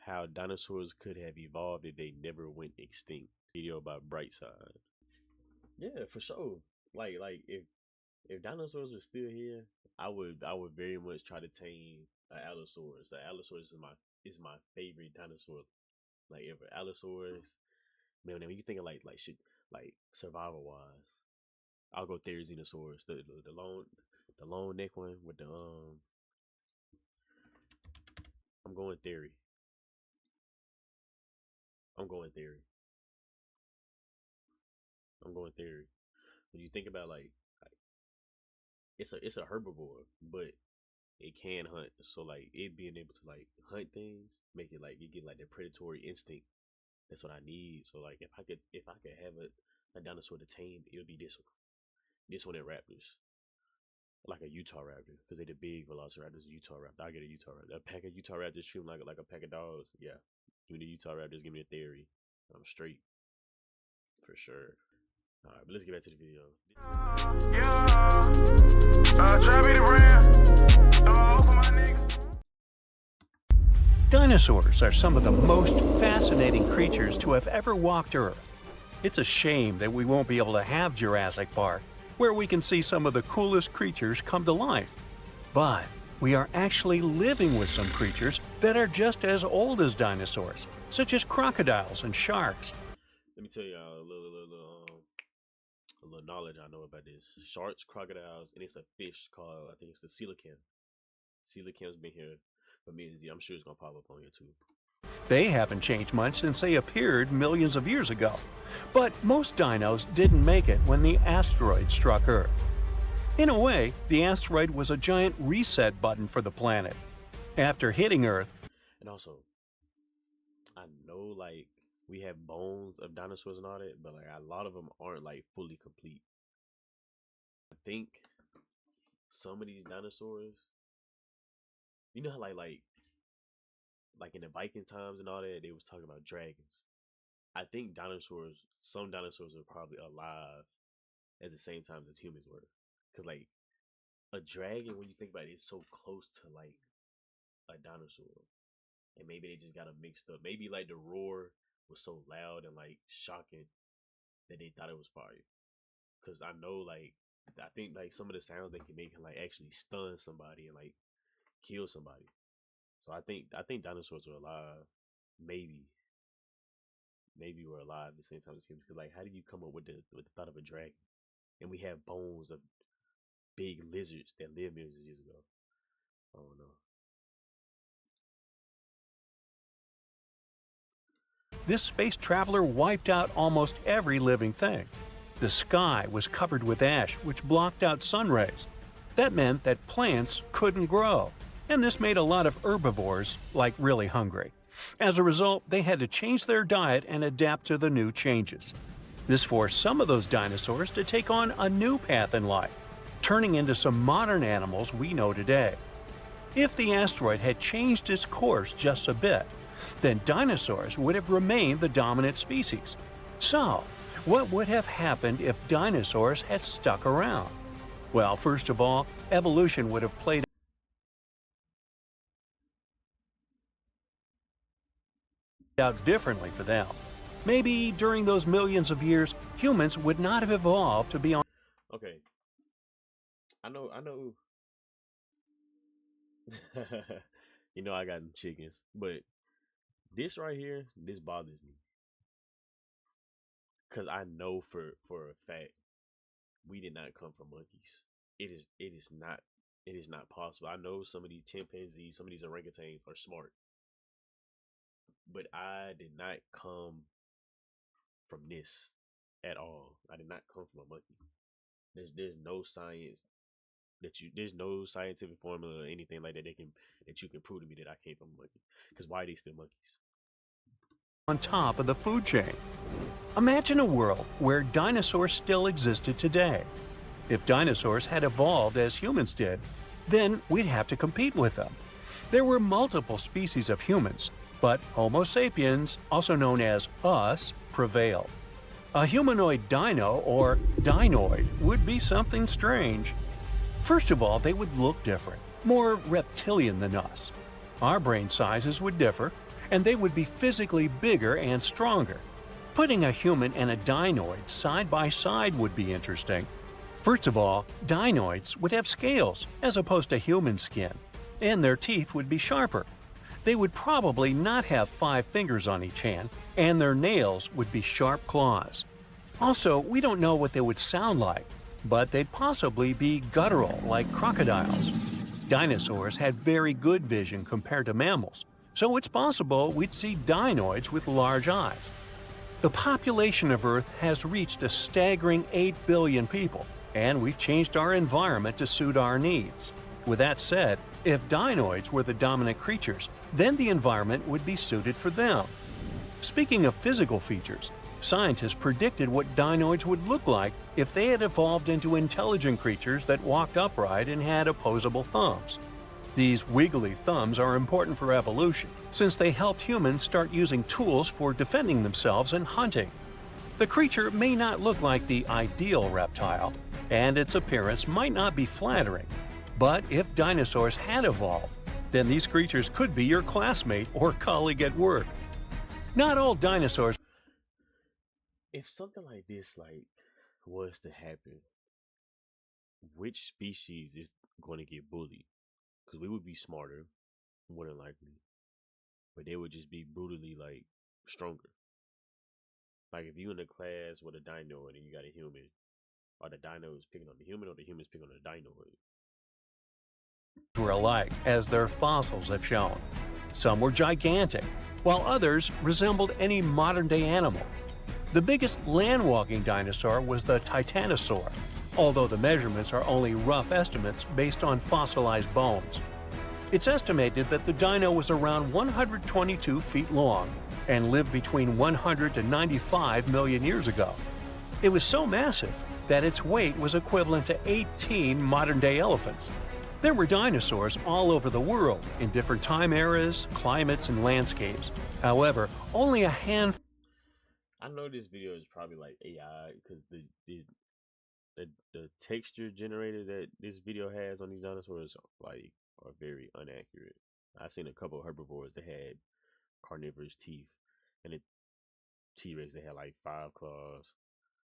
how dinosaurs could have evolved if they never went extinct. Video about Brightside. Yeah, for sure. Like if dinosaurs were still here, I would very much try to tame an Allosaurus. The Allosaurus is my favorite dinosaur like ever. Allosaurus, man. When you think of like shit like survival wise, I'll go Therizinosaurus, the long neck one with the I'm going Theory. I'm going Theory. I'm going Theory. When you think about like it's a herbivore, but it can hunt. So like it being able to like hunt things, make it like you get like the predatory instinct. That's what I need. So like if I could have a dinosaur to tame, it would be this one. This one at Raptors. Like a Utah Raptor, because they the big Velociraptors. Utah Raptor. I get a Utah Raptor. A pack of Utah Raptors treat them like a pack of dogs. Yeah, give me the Utah Raptors. Give me a Theory. I'm straight for sure. All right, but let's get back to the video. Dinosaurs are some of the most fascinating creatures to have ever walked Earth. It's a shame that we won't be able to have Jurassic Park, where we can see some of the coolest creatures come to life. But we are actually living with some creatures that are just as old as dinosaurs, such as crocodiles and sharks. Let me tell y'all a little knowledge I know about this. Sharks, crocodiles, and it's a fish called, I think it's the coelacanth. Coelacanth's been here for millions of years. I'm sure it's gonna pop up on here too. They haven't changed much since they appeared millions of years ago. But most dinos didn't make it when the asteroid struck Earth. In a way, the asteroid was a giant reset button for the planet. After hitting Earth, and also, I know like we have bones of dinosaurs and all that, but like a lot of them aren't like fully complete. I think some of these dinosaurs, you know how like in the Viking times and all that, they was talking about dragons. I think some dinosaurs are probably alive at the same time as humans were. Cause like a dragon, when you think about it, it's so close to like a dinosaur. And maybe they just got them mixed up. Maybe like the roar was so loud and like shocking that they thought it was fire. Cause I know like I think like some of the sounds they can make can like actually stun somebody and like kill somebody. So I think dinosaurs are alive. Maybe we're alive at the same time as humans. Because like, how do you come up with the thought of a dragon? And we have bones of big lizards that lived millions of years ago. I don't know. this space traveler wiped out almost every living thing. The sky was covered with ash, which blocked out sun rays. That meant that plants couldn't grow, and this made a lot of herbivores, like, really hungry. As a result, they had to change their diet and adapt to the new changes. This forced some of those dinosaurs to take on a new path in life, turning into some modern animals we know today. If the asteroid had changed its course just a bit, then dinosaurs would have remained the dominant species. So, what would have happened if dinosaurs had stuck around? Well, first of all, evolution would have played out differently for them. Maybe during those millions of years, humans would not have evolved to be on. Okay. I know. You know I got them chickens, but this right here, this bothers me. Cause I know for a fact we did not come from monkeys. It is not possible. I know some of these chimpanzees, some of these orangutans are smart, but I did not come from this at all. I did not come from a monkey. There's no science there's no scientific formula or anything like that that you can prove to me that I came from a monkey. Because why are they still monkeys? On top of the food chain. Imagine a world where dinosaurs still existed today. If dinosaurs had evolved as humans did, then we'd have to compete with them. There were multiple species of humans, but Homo sapiens, also known as us, prevailed. A humanoid dino, or dinoid, would be something strange. First of all, they would look different, more reptilian than us. Our brain sizes would differ, and they would be physically bigger and stronger. Putting a human and a dinoid side by side would be interesting. First of all, dinoids would have scales as opposed to human skin, and their teeth would be sharper. They would probably not have 5 fingers on each hand, and their nails would be sharp claws. Also, we don't know what they would sound like, but they'd possibly be guttural like crocodiles. Dinosaurs had very good vision compared to mammals, so it's possible we'd see dinoids with large eyes. The population of Earth has reached a staggering 8 billion people, and we've changed our environment to suit our needs. With that said, if dinoids were the dominant creatures, then the environment would be suited for them. Speaking of physical features, scientists predicted what dinoids would look like if they had evolved into intelligent creatures that walked upright and had opposable thumbs. These wiggly thumbs are important for evolution, since they helped humans start using tools for defending themselves and hunting. The creature may not look like the ideal reptile, and its appearance might not be flattering. But if dinosaurs had evolved, then these creatures could be your classmate or colleague at work. Not all dinosaurs. If something like this was to happen, which species is going to get bullied? Because we would be smarter, more than likely, but they would just be brutally stronger. Like if you in a class with a dino and then you got a human, are the dinos picking on the human or the humans picking on the dinoid? Were alike, as their fossils have shown. Some were gigantic, while others resembled any modern-day animal. The biggest land-walking dinosaur was the titanosaur, although the measurements are only rough estimates based on fossilized bones. It's estimated that the dino was around 122 feet long and lived between 100 to 95 million years ago. It was so massive that its weight was equivalent to 18 modern-day elephants. There were dinosaurs all over the world in different time eras, climates, and landscapes. However, only a handful. I know this video is probably like AI because the texture generator that this video has on these dinosaurs are very inaccurate. I seen a couple of herbivores that had carnivorous teeth, and the T Rex that had like 5 claws.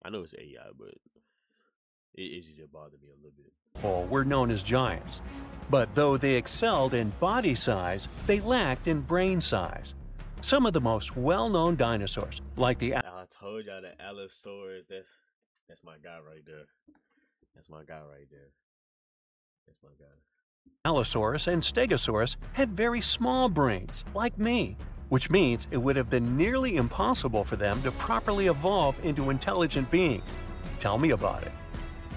I know it's AI, but it just bothered me a little bit. Were known as giants. But though they excelled in body size, they lacked in brain size. Some of the most well-known dinosaurs, like the I told y'all the Allosaurus. That's my guy right there. That's my guy right there. That's my guy. Allosaurus and Stegosaurus, had very small brains, like me, which means it would have been nearly impossible for them to properly evolve into intelligent beings. Tell me about it.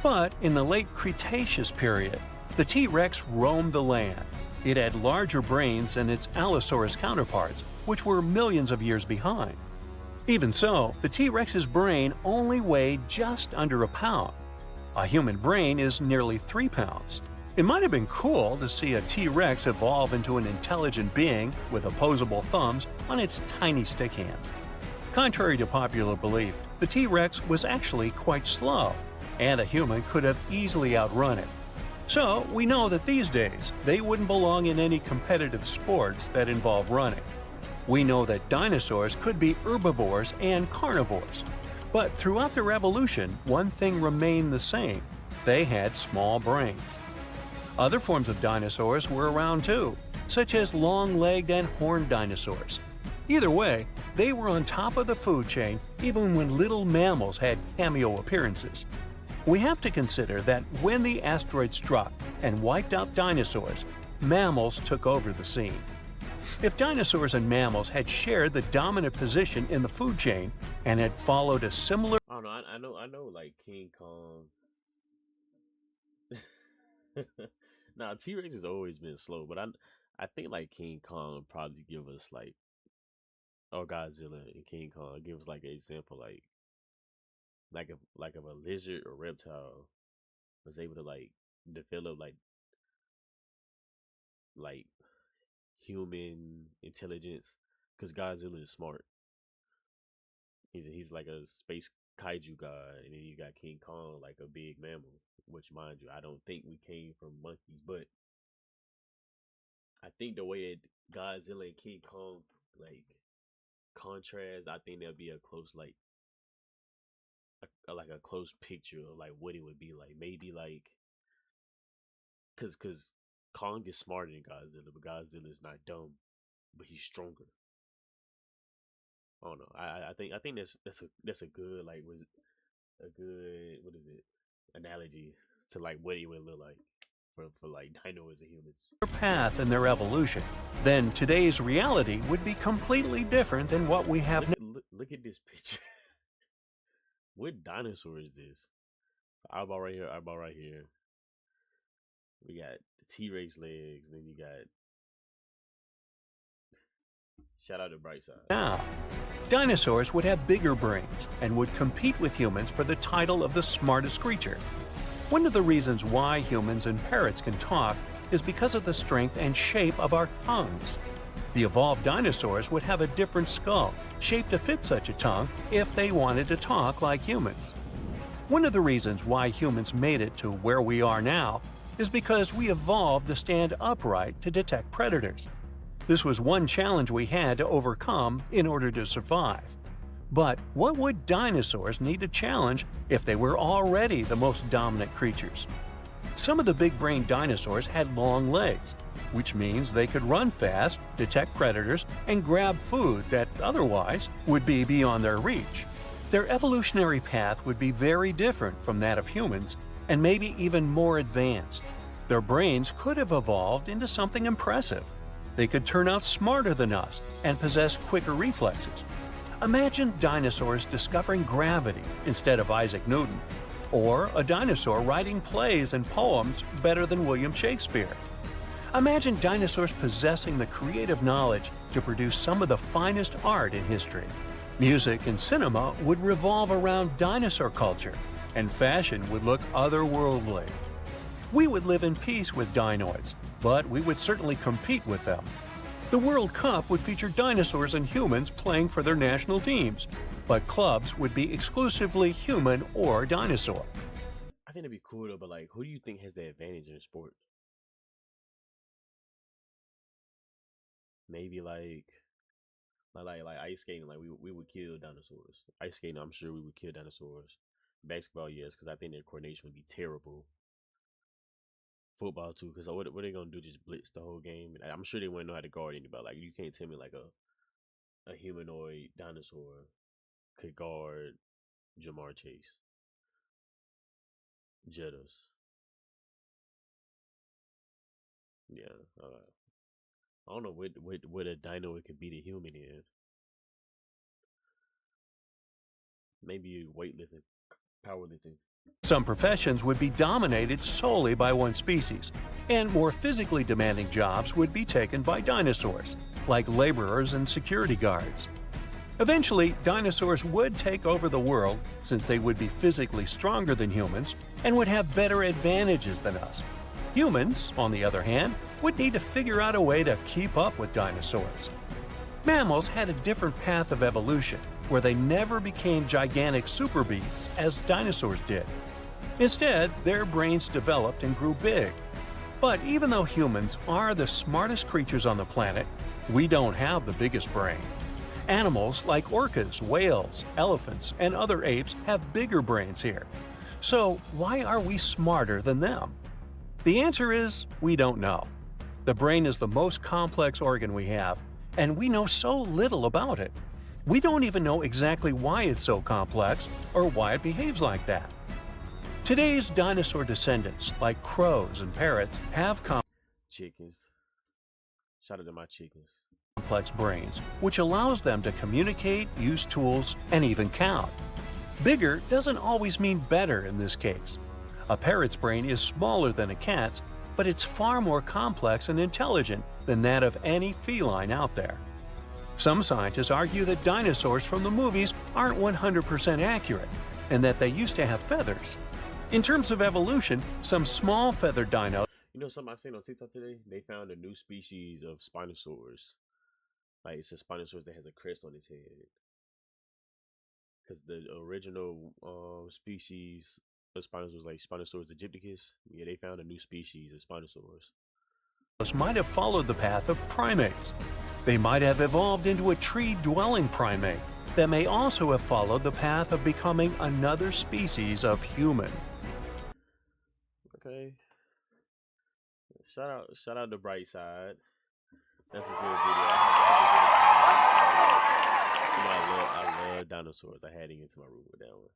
But in the late Cretaceous period, the T-Rex roamed the land. It had larger brains than its Allosaurus counterparts, which were millions of years behind. Even so, the T-Rex's brain only weighed just under a pound. A human brain is nearly 3 pounds. It might have been cool to see a T-Rex evolve into an intelligent being with opposable thumbs on its tiny stick hands. Contrary to popular belief, the T-Rex was actually quite slow, and a human could have easily outrun it. So, we know that these days, they wouldn't belong in any competitive sports that involve running. We know that dinosaurs could be herbivores and carnivores. But throughout their evolution, one thing remained the same. They had small brains. Other forms of dinosaurs were around too, such as long-legged and horned dinosaurs. Either way, they were on top of the food chain even when little mammals had cameo appearances. We have to consider that when the asteroid struck and wiped out dinosaurs, mammals took over the scene. If dinosaurs and mammals had shared the dominant position in the food chain and had followed a similar. I don't know. I know. Like King Kong. Now T Rex has always been slow, but I think like King Kong would probably give us or Godzilla and King Kong give us like an example if a lizard or reptile was able to develop like human intelligence, because Godzilla is smart. He's like a space kaiju god, and then you got King Kong, like a big mammal. Which, mind you, I don't think we came from monkeys, but I think the way Godzilla and King Kong like contrast, I think there'll be a close like a close picture of like what it would be like. Maybe like cause Kong is smarter than Godzilla, but Godzilla is not dumb, but he's stronger. I don't know. I think that's a good like was a good what is it analogy to like what it would look like for like dinos and humans. Path in their evolution, then today's reality would be completely different than what we have now. Look at this picture. What dinosaur is this? Eyeball right here. Eyeball right here. We got the T Rex legs. Then you got shout out to Brightside. Now, dinosaurs would have bigger brains and would compete with humans for the title of the smartest creature. One of the reasons why humans and parrots can talk is because of the strength and shape of our tongues. The evolved dinosaurs would have a different skull, shaped to fit such a tongue if they wanted to talk like humans. One of the reasons why humans made it to where we are now is because we evolved to stand upright to detect predators. This was one challenge we had to overcome in order to survive. But what would dinosaurs need to challenge if they were already the most dominant creatures? Some of the big-brained dinosaurs had long legs, which means they could run fast, detect predators, and grab food that otherwise would be beyond their reach. Their evolutionary path would be very different from that of humans, and maybe even more advanced. Their brains could have evolved into something impressive. They could turn out smarter than us and possess quicker reflexes. Imagine dinosaurs discovering gravity instead of Isaac Newton, or a dinosaur writing plays and poems better than William Shakespeare. Imagine dinosaurs possessing the creative knowledge to produce some of the finest art in history. Music and cinema would revolve around dinosaur culture, and fashion would look otherworldly. We would live in peace with dinoids, but we would certainly compete with them. The World Cup would feature dinosaurs and humans playing for their national teams, but clubs would be exclusively human or dinosaur. I think it'd be cool though, but like, who do you think has the advantage in sport? Maybe like ice skating. Like we would kill dinosaurs. Ice skating, I'm sure we would kill dinosaurs. Basketball, yes, because I think their coordination would be terrible. Football too, because what they gonna do? Just blitz the whole game? I'm sure they wouldn't know how to guard anybody. Like you can't tell me like a humanoid dinosaur could guard Jamar Chase, Jettas. Yeah, I don't know what a dino it could be the human in. Maybe weightlifting, powerlifting. Some professions would be dominated solely by one species, and more physically demanding jobs would be taken by dinosaurs, like laborers and security guards. Eventually, dinosaurs would take over the world since they would be physically stronger than humans and would have better advantages than us. Humans, on the other hand, would need to figure out a way to keep up with dinosaurs. Mammals had a different path of evolution, where they never became gigantic super beasts as dinosaurs did. Instead, their brains developed and grew big. But even though humans are the smartest creatures on the planet, we don't have the biggest brain. Animals like orcas, whales, elephants, and other apes have bigger brains here. So why are we smarter than them? The answer is we don't know. The brain is the most complex organ we have, and we know so little about it. We don't even know exactly why it's so complex or why it behaves like that. Today's dinosaur descendants, like crows and parrots, have Chickens. Shout out to my chickens. complex brains, which allows them to communicate, use tools, and even count. Bigger doesn't always mean better in this case. A parrot's brain is smaller than a cat's, but it's far more complex and intelligent than that of any feline out there. Some scientists argue that dinosaurs from the movies aren't 100% accurate, and that they used to have feathers. In terms of evolution, some small feathered dinos You know something I seen on TikTok today? They found a new species of Spinosaurus. Like it's a Spinosaurus that has a crest on its head. Because the original species of Spinosaurus, like Spinosaurus aegypticus, yeah, they found a new species of Spinosaurus. might have followed the path of primates. They might have evolved into a tree-dwelling primate that may also have followed the path of becoming another species of human. Okay. Shout out the bright side. That's a good video. I had to give it time. You know, I love dinosaurs. I had to get into my room with that one.